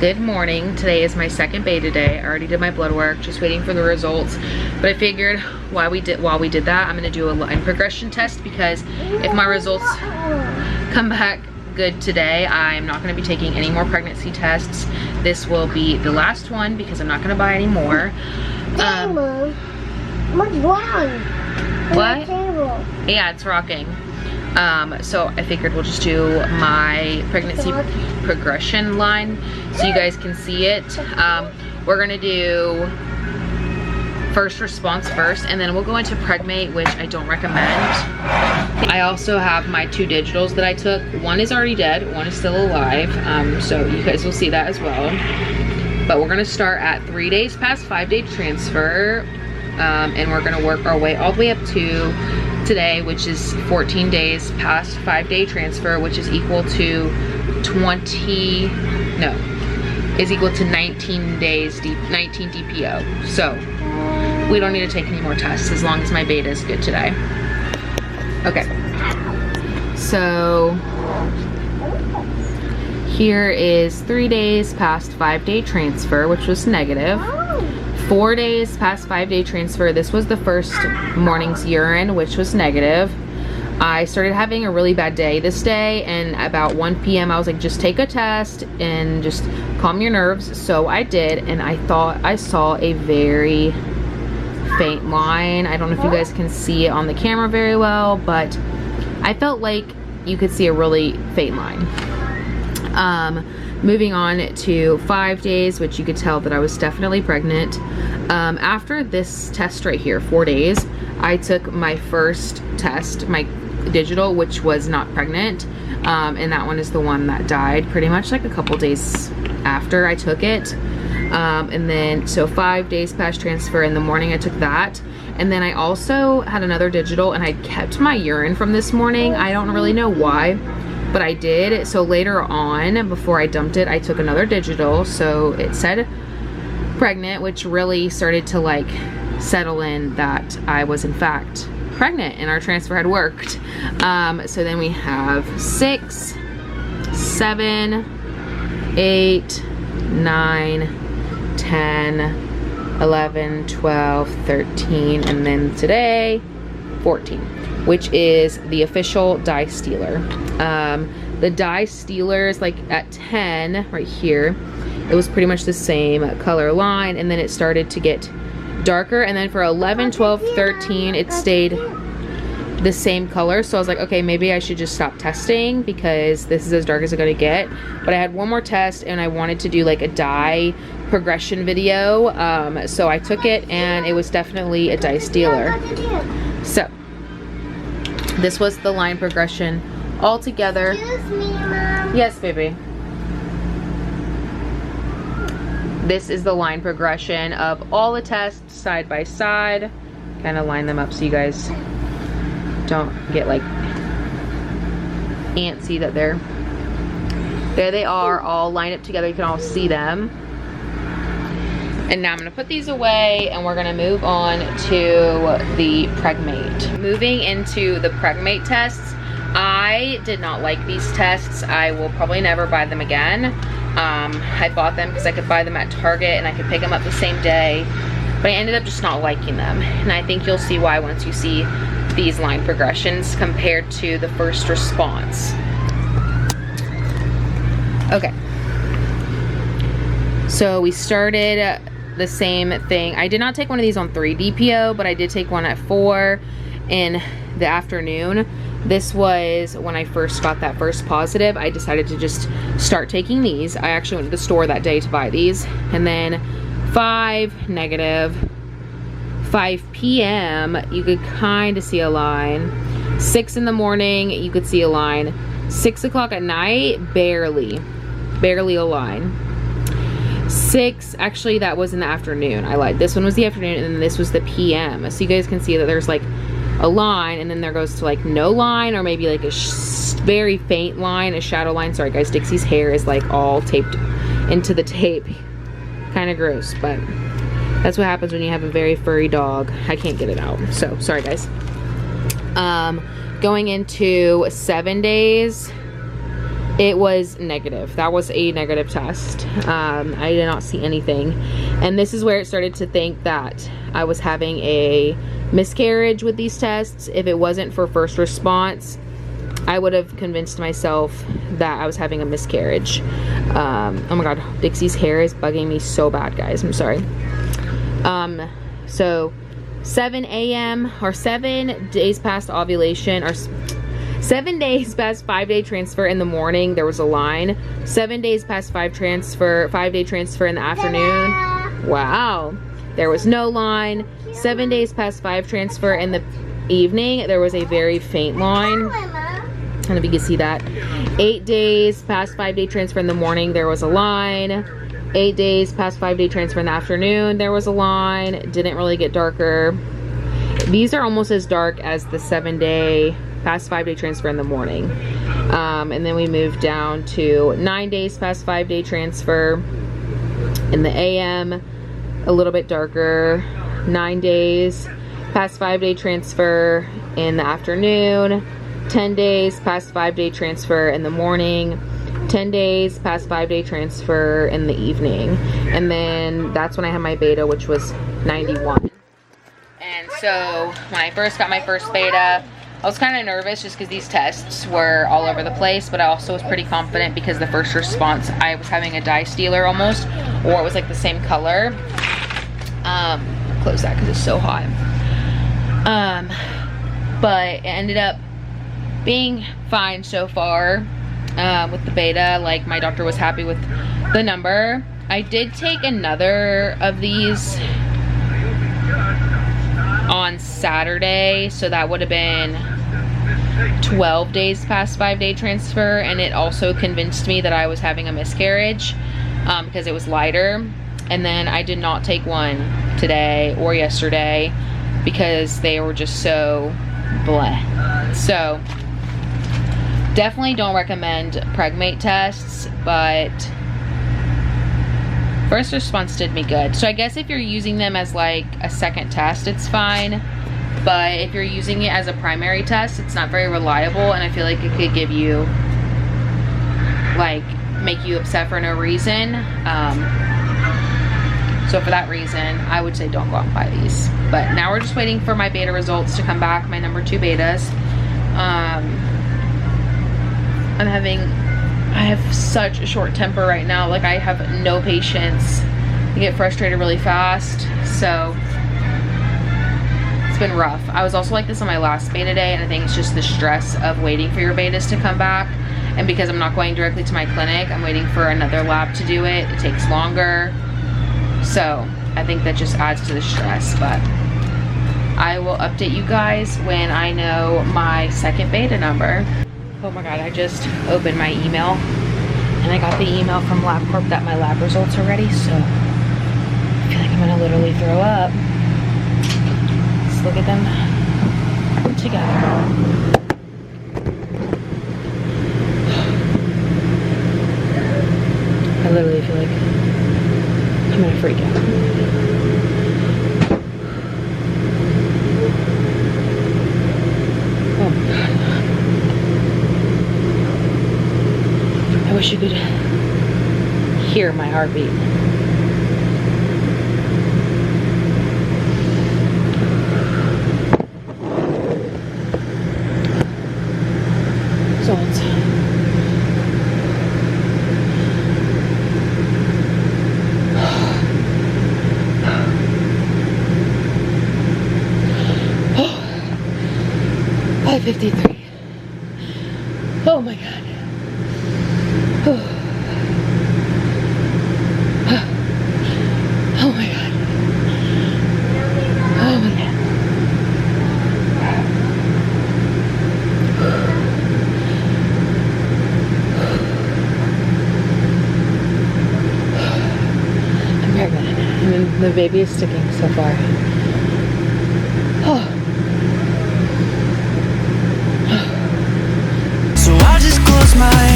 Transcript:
Good morning. Today is my second beta day. I already did my blood work, just waiting for the results. But I figured while we did that, I'm gonna do a line progression test, because if my results come back good today, I'm not gonna be taking any more pregnancy tests. This will be the last one because I'm not gonna buy any more. What's wrong? What? Yeah, it's rocking. So I figured we'll just do my pregnancy progression line so you guys can see it. We're gonna do first response first, and then we'll go into Pregmate, which I don't recommend. I also have my 2 digitals that I took. One is already dead, one is still alive, so you guys will see that as well. But we're gonna start at 3 days past 5-day transfer, and we're gonna work our way all the way up to today, which is 14 days past 5-day transfer, which is equal to 19 days, 19 DPO. So we don't need to take any more tests as long as my beta is good today. Okay, so here is 3 days past 5-day transfer, which was negative. 4 days past 5-day transfer, this was the first morning's urine, which was negative. I started having a really bad day this day, and about 1 p.m. I was like, just take a test and just calm your nerves. So I did, and I thought I saw a very faint line. I don't know if you guys can see it on the camera very well, but I felt like you could see a really faint line. Moving on to 5 days, which you could tell that I was definitely pregnant. After this test right here, 4 days, I took my first test, my digital, which was not pregnant, and that one is the one that died pretty much like a couple days after I took it. And then, so 5 days past transfer, in the morning I took that. And then I also had another digital, and I kept my urine from this morning. I don't really know why, but I did. So later on, before I dumped it, I took another digital, so it said pregnant, which really started to like settle in that I was in fact pregnant and our transfer had worked. So then we have 6, 7, 8, 9, 10, 11, 12, 13, and then today 14, which is the official dye stealer. The dye stealer is like at 10 right here. It was pretty much the same color line, and then it started to get darker, and then for 11, 12, 13 it stayed the same color. So I was like, okay, maybe I should just stop testing because this is as dark as it's gonna get. But I had one more test, and I wanted to do like a dye progression video, so I took it, and it was definitely a dye stealer. So this was the line progression all together. Excuse me, Mom. Yes, baby. This is the line progression of all the tests side by side. Kind of line them up so you guys don't get like antsy that there they are, all lined up together. You can all see them. And now I'm gonna put these away, and we're gonna move on to the Pregmate. Moving into the Pregmate tests, I did not like these tests. I will probably never buy them again. I bought them because I could buy them at Target and I could pick them up the same day, but I ended up just not liking them. And I think you'll see why once you see these line progressions compared to the first response. Okay. So we started the same thing. I did not take one of these on 3 DPO, but I did take one at 4 in the afternoon. This was when I first got that first positive. I decided to just start taking these. I actually went to the store that day to buy these. And then 5 negative, 5 p.m. you could kind of see a line. 6 in the morning you could see a line. 6 o'clock at night, barely a line. 6, actually that was in the afternoon. I lied. This one was the afternoon, and then this was the PM. So you guys can see that there's like a line, and then there goes to like no line, or maybe like a very faint line, a shadow line. Sorry guys, Dixie's hair is like all taped into the tape. Kind of gross, but that's what happens when you have a very furry dog. I can't get it out, so sorry guys. Going into 7 days, It was negative. That was a negative test. I did not see anything. And this is where it started to think that I was having a miscarriage with these tests. If it wasn't for first response, I would have convinced myself that I was having a miscarriage. Oh my god, Dixie's hair is bugging me so bad, guys. I'm sorry. So 7 a.m. or 7 days past ovulation, or 7 days past 5-day transfer in the morning, there was a line. 7 days past 5-day transfer in the afternoon. Wow. There was no line. 7 days past 5 transfer in the evening, there was a very faint line. I don't know if you can see that. 8 days past 5-day transfer in the morning, there was a line. 8 days past 5-day transfer in the afternoon, there was a line. It didn't really get darker. These are almost as dark as the 7-day past 5-day transfer in the morning. And then we moved down to 9 days past 5-day transfer in the AM, a little bit darker. 9 days past 5-day transfer in the afternoon. 10 days past 5-day transfer in the morning. 10 days past 5-day transfer in the evening. And then that's when I had my beta, which was 91. And so when I first got my first beta, I was kind of nervous just because these tests were all over the place, but I also was pretty confident because the first response, I was having a dye stealer almost, or it was like the same color. Close that because it's so hot. But it ended up being fine so far with the beta. Like, my doctor was happy with the number. I did take another of these on Saturday, so that would have been 12 days past 5-day transfer, and it also convinced me that I was having a miscarriage because it was lighter. And then I did not take one today or yesterday because they were just so bleh. So definitely don't recommend Pregmate tests, but first response did me good. So I guess if you're using them as like a second test, it's fine. But if you're using it as a primary test, it's not very reliable, and I feel like it could give you, like, make you upset for no reason. So for that reason, I would say don't go out and buy these. But now we're just waiting for my beta results to come back, my number 2 betas. I have such a short temper right now. Like, I have no patience. I get frustrated really fast. So it's been rough. I was also like this on my last beta day, and I think it's just the stress of waiting for your betas to come back. And because I'm not going directly to my clinic, I'm waiting for another lab to do it. It takes longer. So I think that just adds to the stress. But I will update you guys when I know my second beta number. Oh my god, I just opened my email, and I got the email from LabCorp that my lab results are ready, so I feel like I'm gonna literally throw up. Let's look at them together. I literally feel like I'm gonna freak out. I wish you could hear my heartbeat. Results. Oh, 5:53. Oh my god. Oh my god. Oh my god. I'm pregnant. I mean, the baby is sticking so far. Oh. So I just close my eyes.